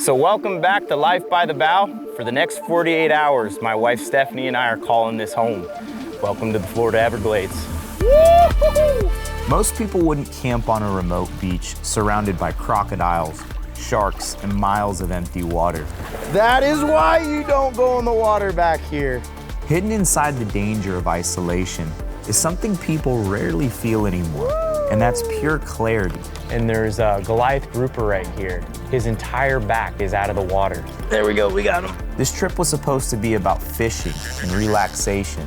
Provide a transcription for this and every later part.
So welcome back to Life by the Bow. For the next 48 hours, my wife Stephanie and I are calling this home. Welcome to the Florida Everglades. Most people wouldn't camp on a remote beach surrounded by crocodiles, sharks, and miles of empty water. That is why you don't go in the water back here. Hidden inside the danger of isolation is something people rarely feel anymore, and that's pure clarity. And there's a Goliath grouper right here. His entire back is out of the water. There we go, we got him. This trip was supposed to be about fishing and relaxation,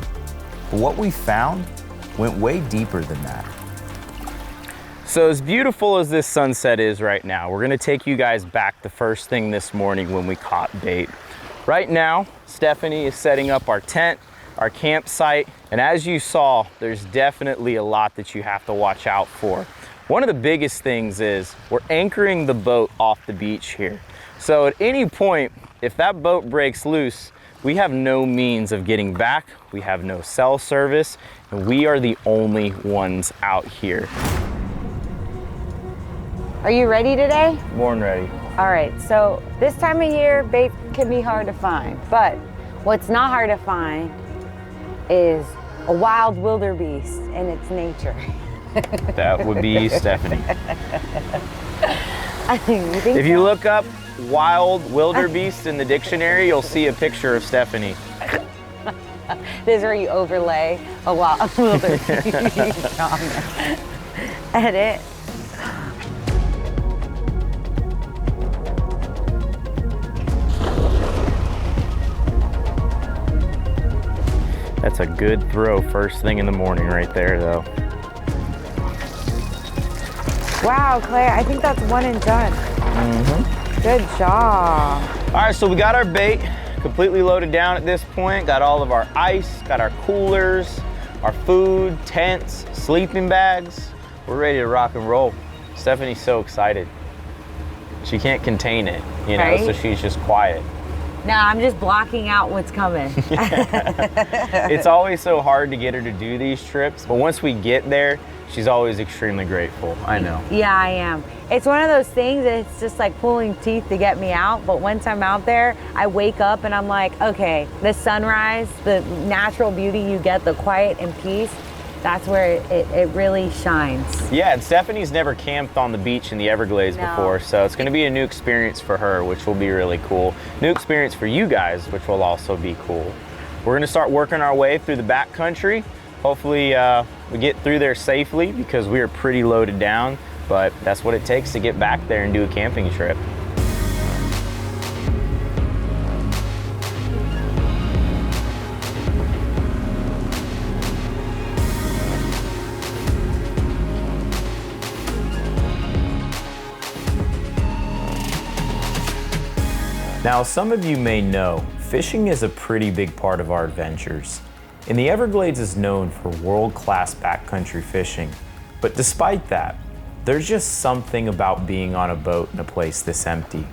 but what we found went way deeper than that. So as beautiful as this sunset is right now, we're gonna take you guys back the first thing this morning when we caught bait. Right now, Stephanie is setting up our tent, our campsite, and as you saw, there's definitely a lot that you have to watch out for. One of the biggest things is we're anchoring the boat off the beach here. So at any point, if that boat breaks loose, we have no means of getting back, we have no cell service, and we are the only ones out here. Are you ready today? Born ready. All right, so this time of year, bait can be hard to find, but what's not hard to find is a wild wildebeest in its nature. That would be Stephanie. If you look up wild wildebeest in the dictionary, you'll see a picture of Stephanie. This is where you overlay a wild wildebeest on it. Edit. That's a good throw first thing in the morning right there though. Wow, Claire, I think that's one and done. Mm-hmm. Good job. All right, so we got our bait completely loaded down at this point. Got all of our ice, got our coolers, our food, tents, sleeping bags. We're ready to rock and roll. Stephanie's so excited. She can't contain it, you know, Right? so she's just quiet. No, I'm just blocking out what's coming. It's always so hard to get her to do these trips, but once we get there, she's always extremely grateful. I know. Yeah, I am. It's one of those things that it's just like pulling teeth to get me out, but once I'm out there, I wake up and I'm like, okay, the sunrise, the natural beauty you get, the quiet and peace, that's where it really shines. Yeah, and Stephanie's never camped on the beach in the Everglades before, so it's gonna be a new experience for her, which will be really cool. New experience for you guys, which will also be cool. We're gonna start working our way through the backcountry. Hopefully we get through there safely because we are pretty loaded down, but that's what it takes to get back there and do a camping trip. Now, some of you may know, fishing is a pretty big part of our adventures. And the Everglades is known for world-class backcountry fishing. But despite that, there's just something about being on a boat in a place this empty.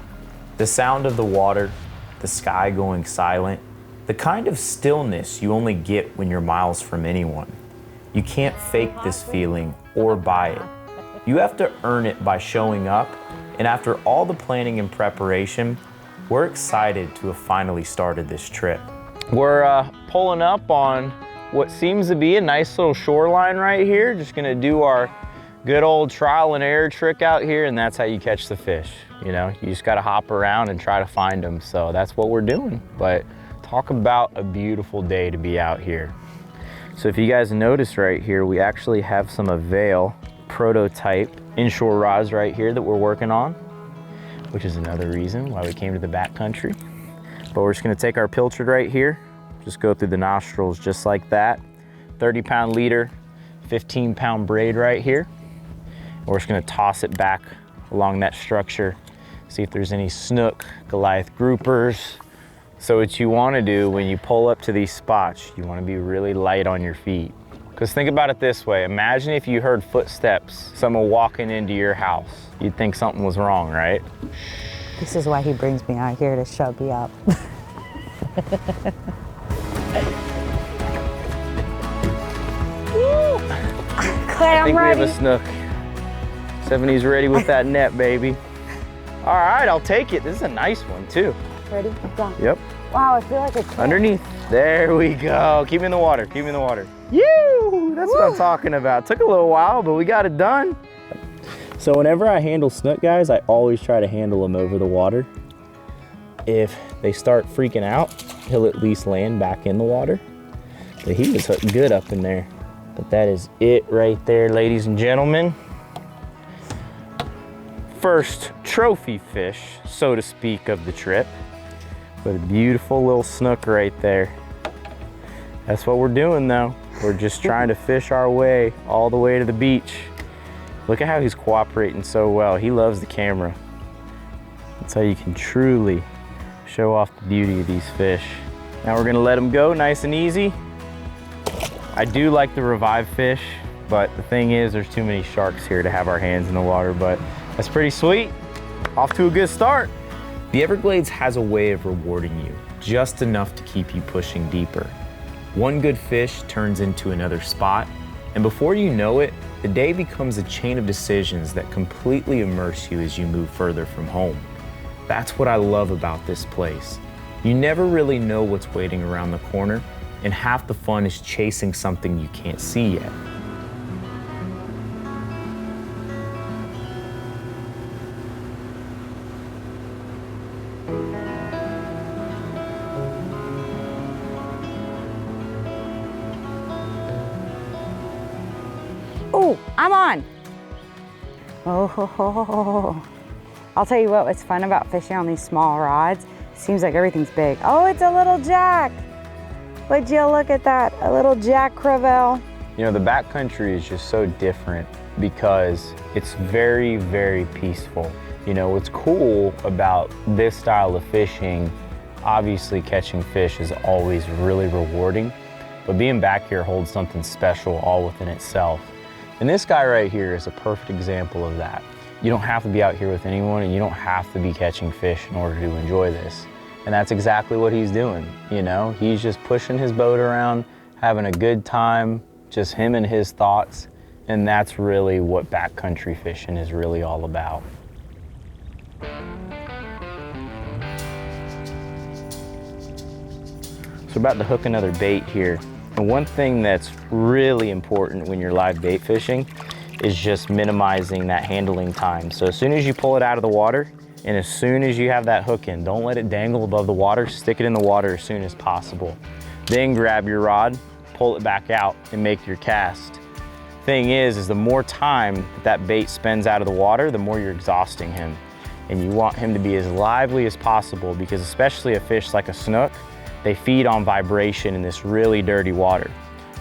The sound of the water, the sky going silent, the kind of stillness you only get when you're miles from anyone. You can't fake this feeling or buy it. You have to earn it by showing up, and after all the planning and preparation, we're excited to have finally started this trip. We're pulling up on what seems to be a nice little shoreline right here. Just gonna do our good old trial and error trick out here, and that's how you catch the fish. You know, you just gotta hop around and try to find them. So that's what we're doing. But talk about a beautiful day to be out here. So if you guys notice right here, we actually have some Avail prototype inshore rods right here that we're working on, which is another reason why we came to the backcountry. But we're just gonna take our pilchard right here, just go through the nostrils just like that. 30-pound leader, 15-pound braid right here. And we're just gonna toss it back along that structure, see if there's any snook, Goliath groupers. So what you wanna do when you pull up to these spots, you wanna be really light on your feet. Because think about it this way, imagine if you heard footsteps, someone walking into your house. You'd think something was wrong, right? This is why he brings me out here to shut me up. Claire, I think I'm ready. we have a snook. Stephanie's ready with that net, baby. All right, I'll take it. This is a nice one too. Ready? Go. Yep. Wow, I feel like it's Underneath. There we go. Keep me in the water. Keep me in the water. You! That's what I'm talking about. Took a little while, but we got it done. So whenever I handle snook, guys, I always try to handle them over the water. If they start freaking out, he'll at least land back in the water. But he was good up in there. But that is it right there, ladies and gentlemen. First trophy fish, so to speak, of the trip. With a beautiful little snook right there. That's what we're doing though. We're just trying to fish our way all the way to the beach. Look at how he's cooperating so well. He loves the camera. That's how you can truly show off the beauty of these fish. Now we're gonna let them go nice and easy. I do like the revive fish, but the thing is there's too many sharks here to have our hands in the water, but that's pretty sweet. Off to a good start. The Everglades has a way of rewarding you, just enough to keep you pushing deeper. One good fish turns into another spot, and before you know it, the day becomes a chain of decisions that completely immerse you as you move further from home. That's what I love about this place. You never really know what's waiting around the corner, and half the fun is chasing something you can't see yet. Oh, I'm on. Oh, I'll tell you what's fun about fishing on these small rods. Seems like everything's big. Oh, it's a little jack. Would you look at that? A little Jack Crevalle. You know, the backcountry is just so different because it's very, very peaceful. You know, what's cool about this style of fishing, obviously catching fish is always really rewarding, but being back here holds something special all within itself. And this guy right here is a perfect example of that. You don't have to be out here with anyone and you don't have to be catching fish in order to enjoy this. And that's exactly what he's doing, you know? He's just pushing his boat around, having a good time, just him and his thoughts. And that's really what backcountry fishing is really all about. So we're about to hook another bait here. And one thing that's really important when you're live bait fishing is just minimizing that handling time. So as soon as you pull it out of the water, and as soon as you have that hook in, don't let it dangle above the water, stick it in the water as soon as possible. Then grab your rod, pull it back out, and make your cast. Thing is the more time that bait spends out of the water, the more you're exhausting him. And you want him to be as lively as possible because especially a fish like a snook, they feed on vibration in this really dirty water.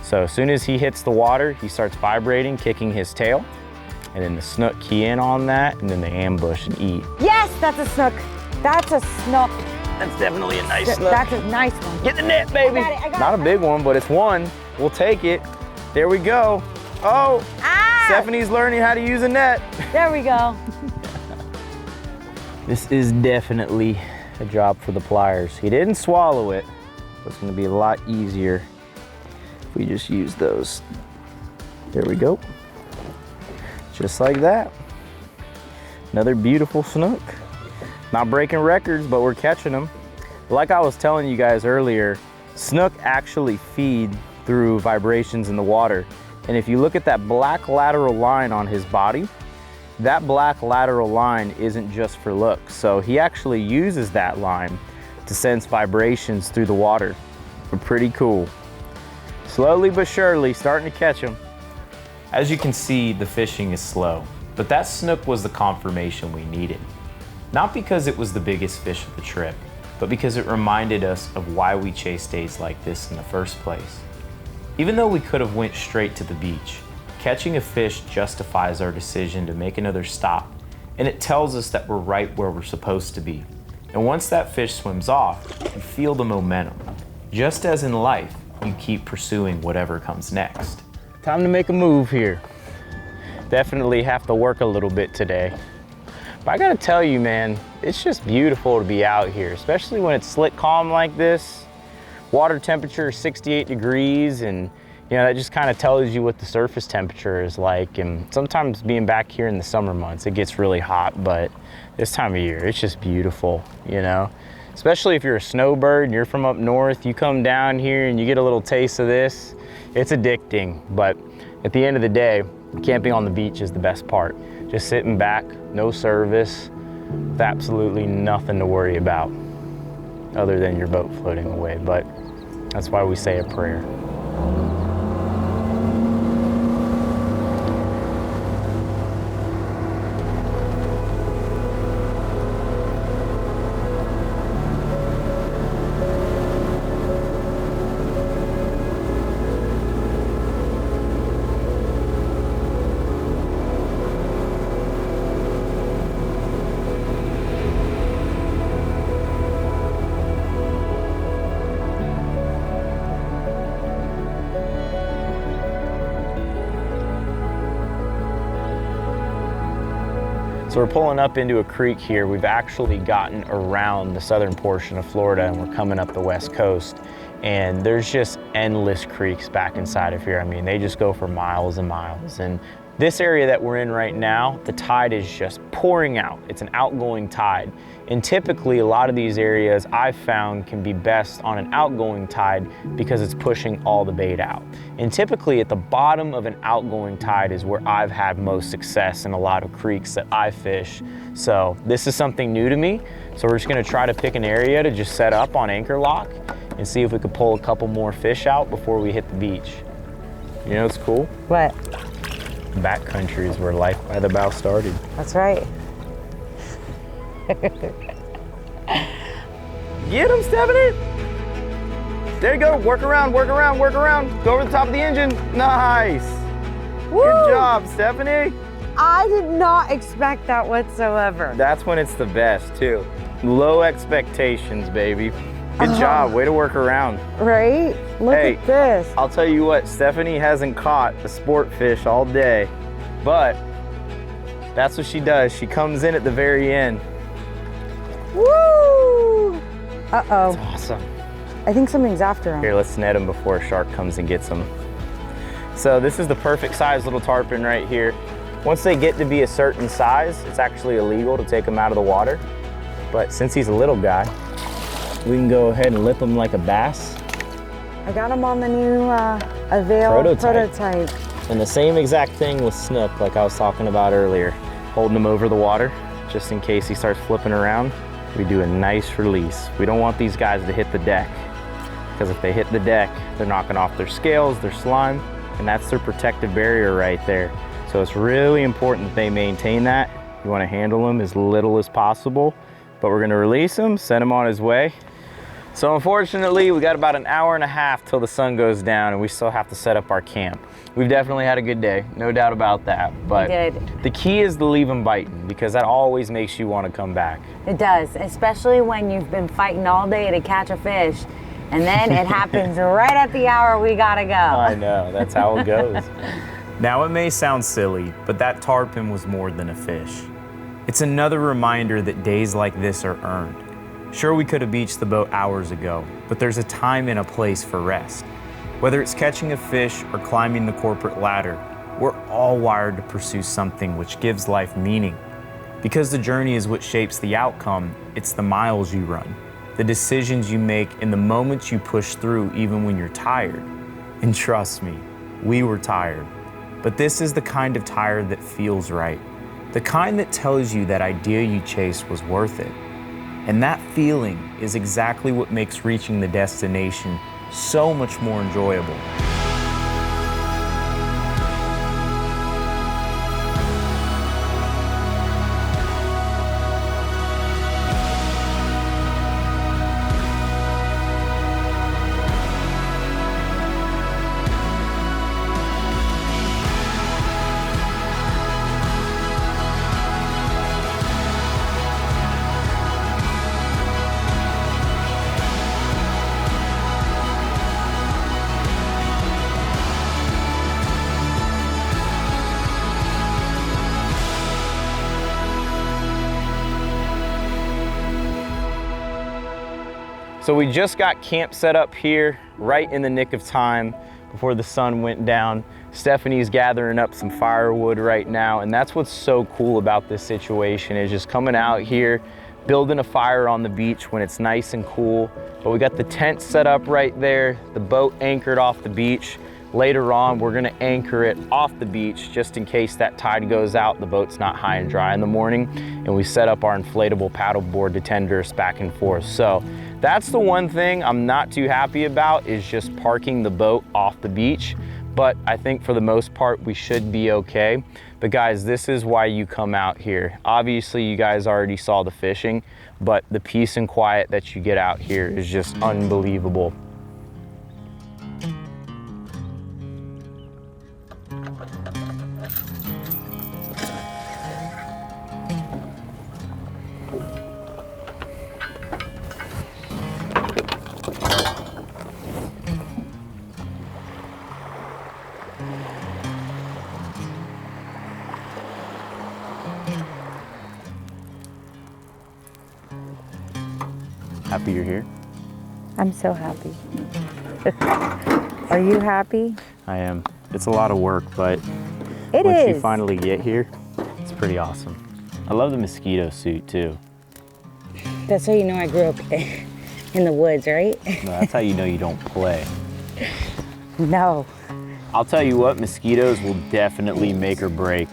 So as soon as he hits the water, he starts vibrating, kicking his tail, and then the snook key in on that, and then they ambush and eat. Yes, that's a snook. That's a snook. That's definitely a nice snook. That's a nice one. Get the net, baby. I got it. Not a big one, but it's one. We'll take it. There we go. Oh, Stephanie's learning how to use a net. There we go. This is definitely a job for the pliers. He didn't swallow it, but it's gonna be a lot easier if we just use those. There we go. Just like that. Another beautiful snook. Not breaking records, but we're catching them. Like I was telling you guys earlier, snook actually feed through vibrations in the water. And if you look at that black lateral line on his body, that black lateral line isn't just for looks. So he actually uses that line to sense vibrations through the water. They're pretty cool. Slowly but surely, starting to catch them. As you can see, the fishing is slow, but that snook was the confirmation we needed. Not because it was the biggest fish of the trip, but because it reminded us of why we chase days like this in the first place. Even though we could have went straight to the beach, catching a fish justifies our decision to make another stop, and it tells us that we're right where we're supposed to be. And once that fish swims off, you feel the momentum. Just as in life, you keep pursuing whatever comes next. Time to make a move here. Definitely have to work a little bit today. But I gotta tell you, man, it's just beautiful to be out here, especially when it's slick calm like this. Water temperature is 68 degrees and you know, that just kind of tells you what the surface temperature is like. And sometimes being back here in the summer months, it gets really hot, but this time of year, it's just beautiful, you know? Especially if you're a snowbird and you're from up north, you come down here and you get a little taste of this, it's addicting. But at the end of the day, camping on the beach is the best part. Just sitting back, no service, with absolutely nothing to worry about other than your boat floating away. But that's why we say a prayer. So we're pulling up into a creek here. We've actually gotten around the southern portion of Florida and we're coming up the west coast. And there's just endless creeks back inside of here. I mean, they just go for miles and miles. And this area that we're in right now, the tide is just pouring out. It's an outgoing tide. And typically a lot of these areas I've found can be best on an outgoing tide because it's pushing all the bait out. And typically at the bottom of an outgoing tide is where I've had most success in a lot of creeks that I fish. So this is something new to me. So we're just gonna try to pick an area to just set up on anchor lock and see if we could pull a couple more fish out before we hit the beach. You know what's cool? What? Backcountry is where life by the bow started. That's right. Get him, Stephanie! There you go, work around, work around, work around. Go over the top of the engine. Nice. Woo! Good job, Stephanie. I did not expect that whatsoever. That's when it's the best too. Low expectations, baby. Good job, way to work around. Right? Look Hey, at this. I'll tell you what, Stephanie hasn't caught a sport fish all day, but that's what she does. She comes in at the very end. Woo! Uh-oh. That's awesome. I think something's after him. Here, let's net him before a shark comes and gets him. So this is the perfect size little tarpon right here. Once they get to be a certain size, it's actually illegal to take them out of the water. But since he's a little guy, we can go ahead and lip him like a bass. I got him on the new Avail prototype. And the same exact thing with snook, like I was talking about earlier. Holding him over the water, just in case he starts flipping around. We do a nice release. We don't want these guys to hit the deck, because if they hit the deck, they're knocking off their scales, their slime, and that's their protective barrier right there. So it's really important that they maintain that. You want to handle them as little as possible, but we're going to release him, send him on his way. So unfortunately, we got about an hour and a half till the sun goes down and we still have to set up our camp. We've definitely had a good day, no doubt about that. But the key is to leave them biting, because that always makes you want to come back. It does, especially when you've been fighting all day to catch a fish and then it happens right at the hour we gotta go. I know, that's how it goes. Now it may sound silly, but that tarpon was more than a fish. It's another reminder that days like this are earned. Sure, we could have beached the boat hours ago, but there's a time and a place for rest. Whether it's catching a fish or climbing the corporate ladder, we're all wired to pursue something which gives life meaning. Because the journey is what shapes the outcome, it's the miles you run, the decisions you make, and the moments you push through even when you're tired. And trust me, we were tired. But this is the kind of tired that feels right. The kind that tells you that idea you chased was worth it. And that feeling is exactly what makes reaching the destination so much more enjoyable. So we just got camp set up here right in the nick of time. before the sun went down. Stephanie's gathering up some firewood right now, and that's what's so cool about this situation, is just coming out here, building a fire on the beach when it's nice and cool. But we got the tent set up right there, the boat anchored off the beach. Later on, we're gonna anchor it off the beach just in case that tide goes out, the boat's not high and dry in the morning, and we set up our inflatable paddleboard to tender us back and forth. So that's the one thing I'm not too happy about, is just parking the boat off the beach. But I think for the most part, we should be okay. But guys, this is why you come out here. Obviously, you guys already saw the fishing, but the peace and quiet that you get out here is just unbelievable. Happy you're here? I'm so happy. Are you happy? I am. It's a lot of work, but It once is. you finally get here, it's pretty awesome. I love the mosquito suit too. That's how you know I grew up in the woods, right? No, that's how you know you don't play. No. I'll tell you what, mosquitoes will definitely make or break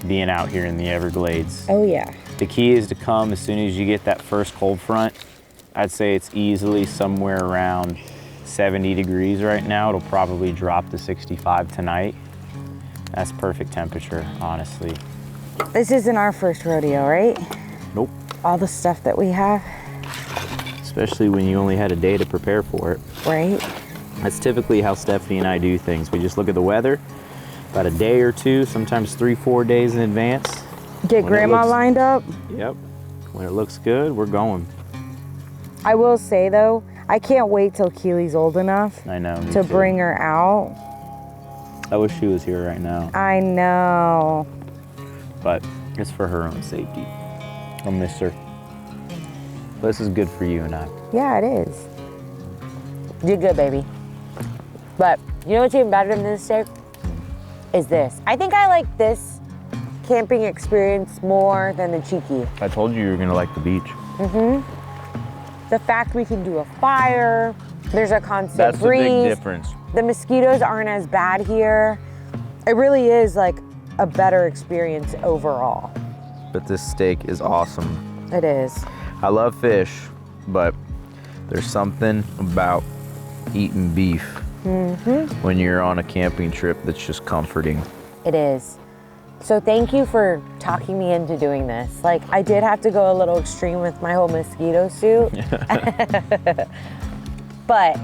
being out here in the Everglades. Oh yeah. The key is to come as soon as you get that first cold front. I'd say it's easily somewhere around 70 degrees right now. It'll probably drop to 65 tonight. That's perfect temperature, honestly. This isn't our first rodeo, right? Nope. All the stuff that we have, Especially when you only had a day to prepare for it. right? That's typically how Stephanie and I do things. We just look at the weather about a day or two, sometimes 3-4 days in advance. Get When it grandma looks- lined up. Yep. When it looks good, we're going. I will say though, I can't wait till Keely's old enough I know. me to too. bring her out. I wish she was here right now, I know. but it's for her own safety. I'll miss her. This is good for you and I. Yeah, it is. You're good, baby. But you know what's even better than this steak? Is this. I think I like this camping experience more than the cheeky. I told you were gonna like the beach. The fact we can do a fire, there's a constant That's the breeze. big difference. The mosquitoes aren't as bad here. It really is like a better experience overall. But this steak is awesome. It is. I love fish, but there's something about eating beef when you're on a camping trip that's just comforting. It is. So thank you for talking me into doing this. Like, I did have to go a little extreme with my whole mosquito suit. But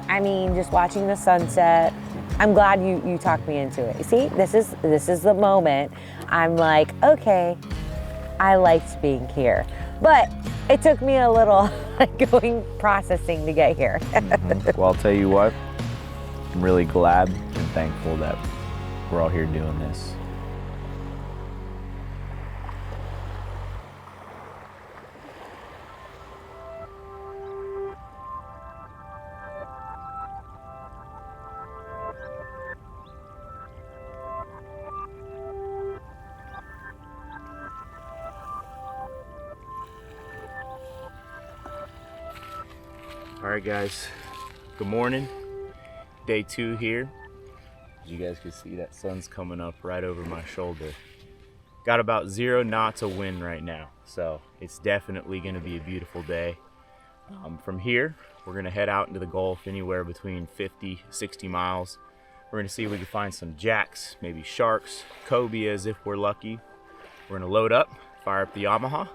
I mean, just watching the sunset, I'm glad you talked me into it. See, this is the moment I'm like, okay, I liked being here. But it took me a little processing to get here. Well, I'll tell you what, I'm really glad and thankful that we're all here doing this. All right, guys, good morning. Day 2 here. As you guys can see, that sun's coming up right over my shoulder. Got about 0 knots of wind right now, so it's definitely gonna be a beautiful day. From here, we're gonna head out into the Gulf anywhere between 50, 60 miles. We're gonna see if we can find some jacks, maybe sharks, cobias if we're lucky. We're gonna load up, fire up the Yamaha,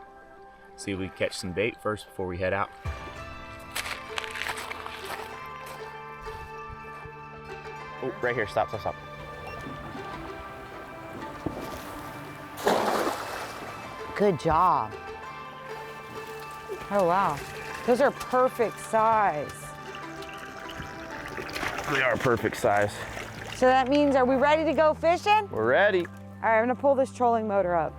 see if we can catch some bait first before we head out. Oh, right here, stop. Good job. Oh wow, those are perfect size. They are perfect size. So that means, are we ready to go fishing? We're ready. All right, I'm gonna pull this trolling motor up.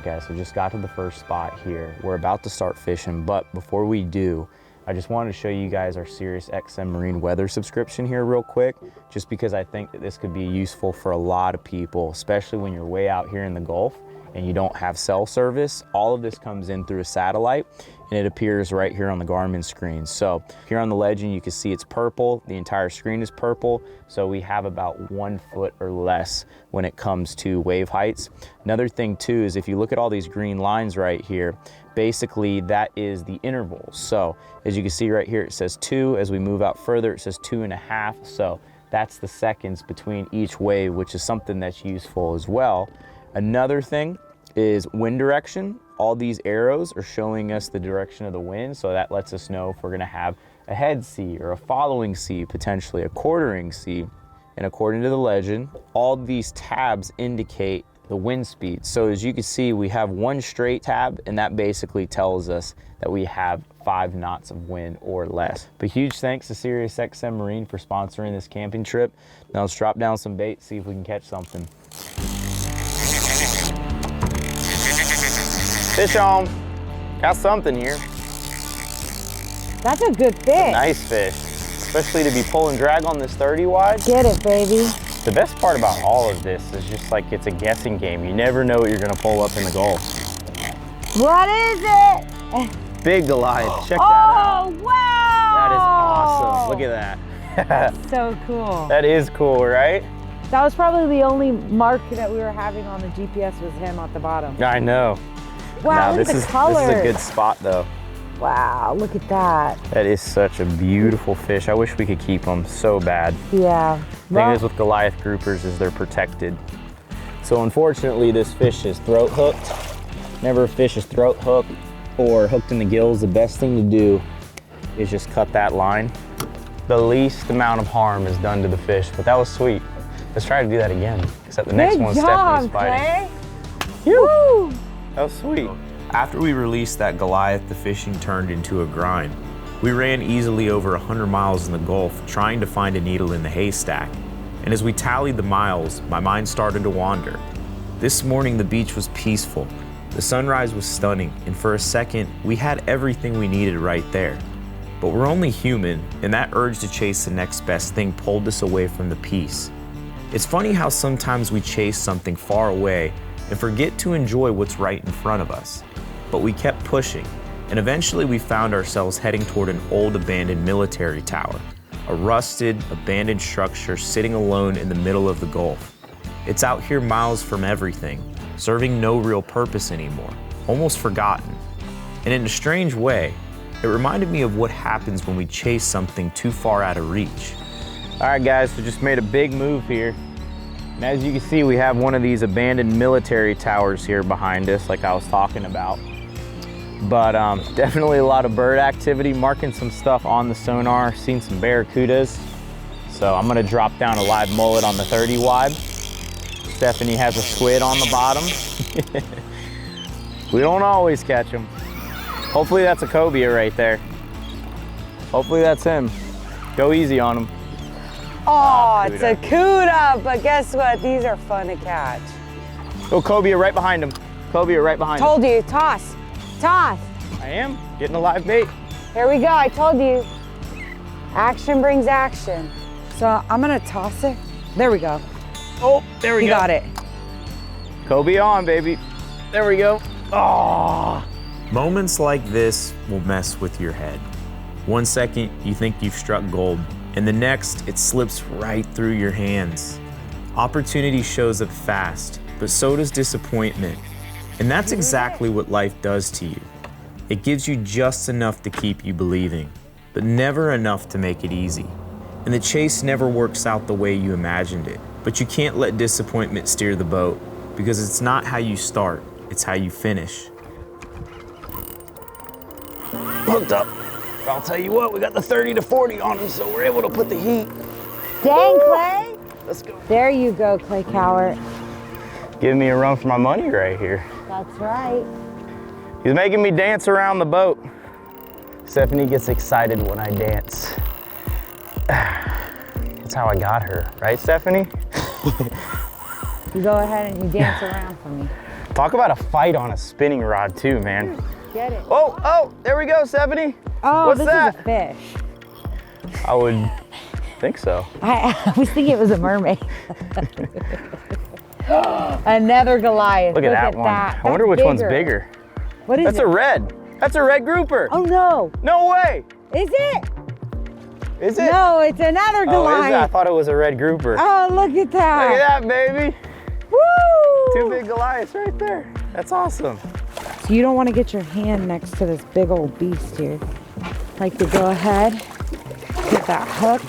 right, guys, so just got to the first spot here. We're about to start fishing, but before we do, I just wanted to show you guys our SiriusXM Marine Weather subscription here real quick, just because I think that this could be useful for a lot of people, especially when you're way out here in the Gulf and you don't have cell service. All of this comes in through a satellite and it appears right here on the Garmin screen. So here on the Legend, you can see it's purple. The entire screen is purple. So we have about 1 foot or less when it comes to wave heights. Another thing too is if you look at all these green lines right here, basically that is the interval. So as you can see right here, it says 2. As we move out further, it says 2.5. So that's the seconds between each wave, which is something that's useful as well. Another thing is wind direction. All these arrows are showing us the direction of the wind, so that lets us know if we're gonna have a head sea or a following sea, potentially a quartering sea. And according to the Legend, all these tabs indicate the wind speed. So as you can see, we have one straight tab, and that basically tells us that we have 5 knots of wind or less. But huge thanks to SiriusXM Marine for sponsoring this camping trip. Now let's drop down some bait, see if we can catch something. Fish on. Got something here. That's a good fish. Nice fish, especially to be pulling drag on this 30 wide. Get it, baby. The best part about all of this is just like it's a guessing game. You never know what you're gonna pull up in the Gulf. What is it? Big Goliath, check that out. Oh, wow. That is awesome, look at that. So cool. That is cool, right? That was probably the only mark that we were having on the GPS was him at the bottom. I know. Wow, look at the colors. This is a good spot though. Wow, look at that. That is such a beautiful fish. I wish we could keep them so bad. Yeah. The thing is with Goliath groupers is they're protected. So unfortunately this fish is throat hooked. Whenever a fish is throat hooked or hooked in the gills, the best thing to do is just cut that line. The least amount of harm is done to the fish, but that was sweet. Let's try to do that again, because at the next one, Stephanie's fighting. Woo! That was sweet. After we released that Goliath, the fishing turned into a grind. We ran easily over 100 miles in the Gulf trying to find a needle in the haystack. And as we tallied the miles, my mind started to wander. This morning the beach was peaceful. The sunrise was stunning, and for a second, we had everything we needed right there. But we're only human, and that urge to chase the next best thing pulled us away from the peace. It's funny how sometimes we chase something far away and forget to enjoy what's right in front of us. But we kept pushing, and eventually we found ourselves heading toward an old abandoned military tower, a rusted, abandoned structure sitting alone in the middle of the Gulf. It's out here miles from everything, serving no real purpose anymore, almost forgotten. And in a strange way, it reminded me of what happens when we chase something too far out of reach. All right, guys, so just made a big move here. And as you can see, we have one of these abandoned military towers here behind us, like I was talking about. But definitely a lot of bird activity, marking some stuff on the sonar, seen some barracudas. So I'm gonna drop down a live mullet on the 30 wide. Stephanie has a squid on the bottom. We don't always catch them. Hopefully that's a cobia right there. Hopefully that's him. Go easy on him. Oh, it's a cuda, but guess what? These are fun to catch. Oh, cobia right behind him. Cobia right behind him. Told you, toss, toss. I am, getting a live bait. Here we go, I told you. Action brings action. So I'm gonna toss it. There we go. Oh, there we go. You got it. Cobia on, baby. There we go. Oh. Moments like this will mess with your head. One second, you think you've struck gold, and the next, it slips right through your hands. Opportunity shows up fast, but so does disappointment. And that's exactly what life does to you. It gives you just enough to keep you believing, but never enough to make it easy. And the chase never works out the way you imagined it. But you can't let disappointment steer the boat, because it's not how you start, it's how you finish. Hooked up. I'll tell you what, we got the 30 to 40 on him, so we're able to put the heat. Dang, Clay. Let's go. There you go, Clay Cowart. Give me a run for my money right here. That's right. He's making me dance around the boat. Stephanie gets excited when I dance. That's how I got her, right, Stephanie? You go ahead and you dance around for me. Talk about a fight on a spinning rod too, man. Get it. Oh, there we go, Stephanie. Oh, What's this that? is a fish. I would think so. I was thinking it was a mermaid. Another Goliath. Look at that one. I wonder which one's bigger. What is That's it? a red. That's a red grouper. Oh no. No way. Is it? Is it? No, it's another Oh, is it? I Goliath. thought it was a red grouper. Oh, look at that. Look at that, baby. Woo! 2 big Goliaths right there. That's awesome. So you don't want to get your hand next to this big old beast here. Like to go ahead, get that hook.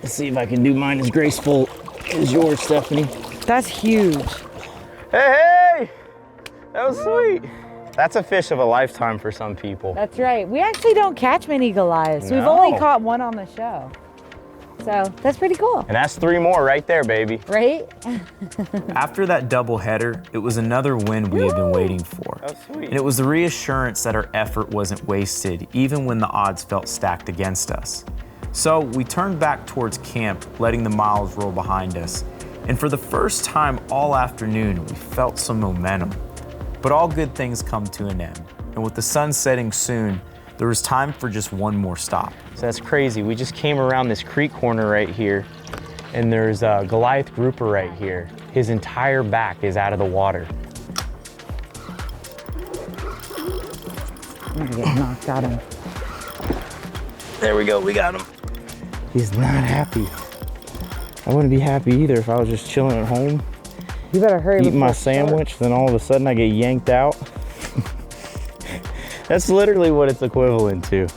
Let's see if I can do mine as graceful as yours, Stephanie. That's huge. Hey, that was sweet. That's a fish of a lifetime for some people. That's right. We actually don't catch many Goliaths. We've No. only caught one on the show. So that's pretty cool, And that's 3 more right there, baby. right? After that double header, it was another win we had been waiting for. That was sweet. And it was the reassurance that our effort wasn't wasted, even when the odds felt stacked against us. So we turned back towards camp, letting the miles roll behind us. And for the first time all afternoon, we felt some momentum. But all good things come to an end. And with the sun setting soon, there was time for just one more stop. So that's crazy. We just came around this creek corner right here, and there's a Goliath grouper right here. His entire back is out of the water. I'm gonna get knocked out of him. There we go, we got him. He's not happy. I wouldn't be happy either if I was just chilling at home, You better hurry. eating my before it starts. sandwich, then all of a sudden I get yanked out. That's literally what it's equivalent to.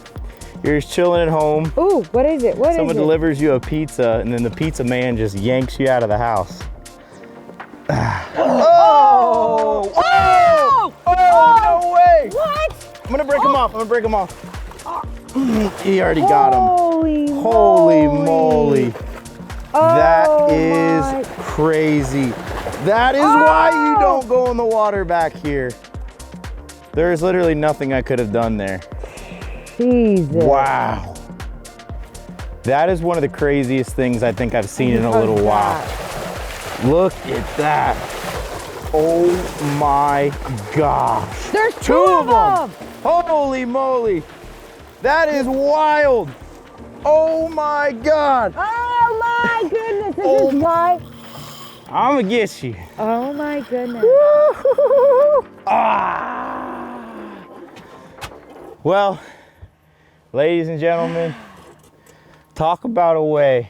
You're just chilling at home, Ooh, what is it? What is someone it? delivers you a pizza, and then the pizza man just yanks you out of the house. Oh! Oh! Oh, no way! What? I'm gonna break him off, I'm gonna break him off. He already got him. Holy Moly. Oh That is my- crazy. That is why you don't go in the water back here. There is literally nothing I could have done there. Jesus. Wow. That is one of the craziest things I think I've seen in a little while. Look at that. Oh my gosh. There's 2 of them. Holy moly. That is wild. Oh my God. Oh my goodness. This Oh. is why. I'm gonna get you. Oh my goodness. Ah. Well, ladies and gentlemen, talk about a way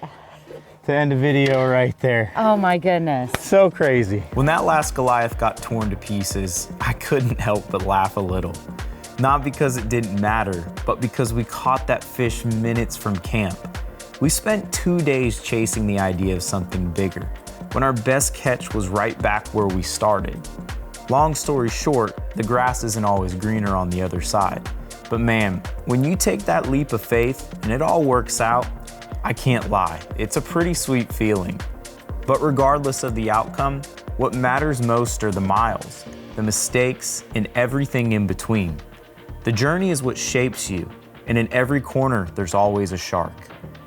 to end a video right there. Oh my goodness. So crazy. When that last Goliath got torn to pieces, I couldn't help but laugh a little. Not because it didn't matter, but because we caught that fish minutes from camp. We spent 2 days chasing the idea of something bigger, when our best catch was right back where we started. Long story short, the grass isn't always greener on the other side. But man, when you take that leap of faith and it all works out, I can't lie, it's a pretty sweet feeling. But regardless of the outcome, what matters most are the miles, the mistakes, and everything in between. The journey is what shapes you, and in every corner, there's always a shark.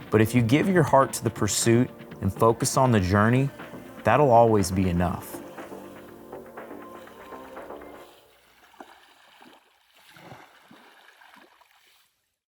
But if you give your heart to the pursuit and focus on the journey, that'll always be enough.